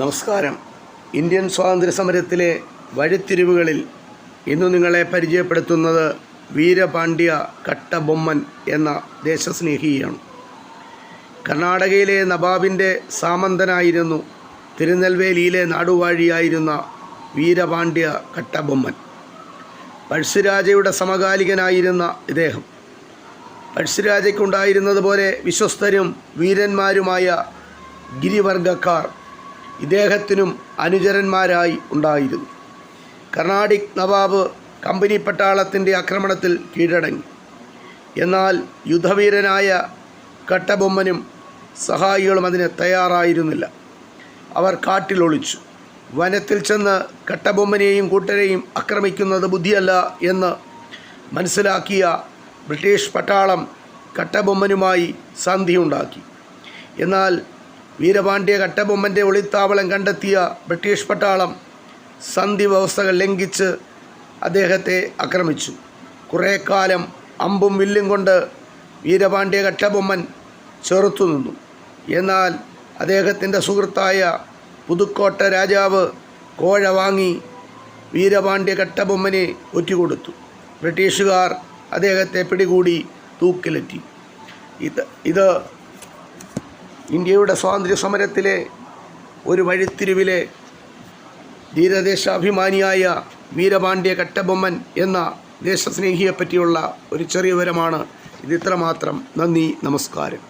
നമസ്കാരം. ഇന്ത്യൻ സ്വാതന്ത്ര്യ സമരത്തിലെ വഴിത്തിരിവുകളിൽ ഇന്ന് നിങ്ങളെ പരിചയപ്പെടുത്തുന്നത് വീരപാണ്ഡ്യ കട്ടബൊമ്മൻ എന്ന ദേശസ്നേഹിയാണ്. കർണാടകയിലെ നവാബിൻ്റെ സാമന്തനായിരുന്നു. തിരുനെൽവേലിയിലെ നാടുവാഴിയായിരുന്ന വീരപാണ്ഡ്യ കട്ടബൊമ്മൻ പഴശ്ശിരാജയുടെ സമകാലികനായിരുന്ന ഇദ്ദേഹം പഴശ്ശിരാജയ്ക്കുണ്ടായിരുന്നതുപോലെ വിശ്വസ്തരും വീരന്മാരുമായ ഗിരിവർഗക്കാർ ഇദ്ദേഹത്തിനും അനുചരന്മാരായി ഉണ്ടായിരുന്നു. കർണാടിക് നവാബ് കമ്പനി പട്ടാളത്തിൻ്റെ ആക്രമണത്തിൽ കീഴടങ്ങി. എന്നാൽ യുദ്ധവീരനായ കട്ടബൊമ്മനും സഹായികളും അതിന് തയ്യാറായിരുന്നില്ല. അവർ കാട്ടിലൊളിച്ചു. വനത്തിൽ ചെന്ന് കട്ടബൊമ്മനെയും കൂട്ടരെയും ആക്രമിക്കുന്നത് ബുദ്ധിയല്ല എന്ന് മനസ്സിലാക്കിയ ബ്രിട്ടീഷ് പട്ടാളം കട്ടബൊമ്മനുമായി സന്ധിയുണ്ടാക്കി. എന്നാൽ വീരപാണ്ഡ്യ കട്ടബൊമ്മൻ്റെ ഒളിത്താവളം കണ്ടെത്തിയ ബ്രിട്ടീഷ് പട്ടാളം സന്ധി വ്യവസ്ഥകൾ ലംഘിച്ച് അദ്ദേഹത്തെ ആക്രമിച്ചു. കുറേ കാലം അമ്പും വില്ലും കൊണ്ട് വീരപാണ്ഡ്യ കട്ടബൊമ്മൻ ചെറുത്തുനിന്നു. എന്നാൽ അദ്ദേഹത്തിൻ്റെ സുഹൃത്തായ പുതുക്കോട്ട രാജാവ് കോഴ വാങ്ങി വീരപാണ്ഡ്യ കട്ടബൊമ്മനെ ഒറ്റുകൊടുത്തു. ബ്രിട്ടീഷുകാർ അദ്ദേഹത്തെ പിടികൂടി തൂക്കിലേറ്റി. ഇത് ഇന്ത്യയുടെ സ്വാതന്ത്ര്യ സമരത്തിലെ ഒരു വഴിത്തിരിവിലെ ധീരദേശാഭിമാനിയായ വീരപാണ്ഡ്യ കട്ടബൊമ്മൻ എന്ന ദേശസ്നേഹിയെപ്പറ്റിയുള്ള ഒരു ചെറിയ വിവരമാണ് ഇത്. ഇത്രമാത്രം. നന്ദി, നമസ്കാരം.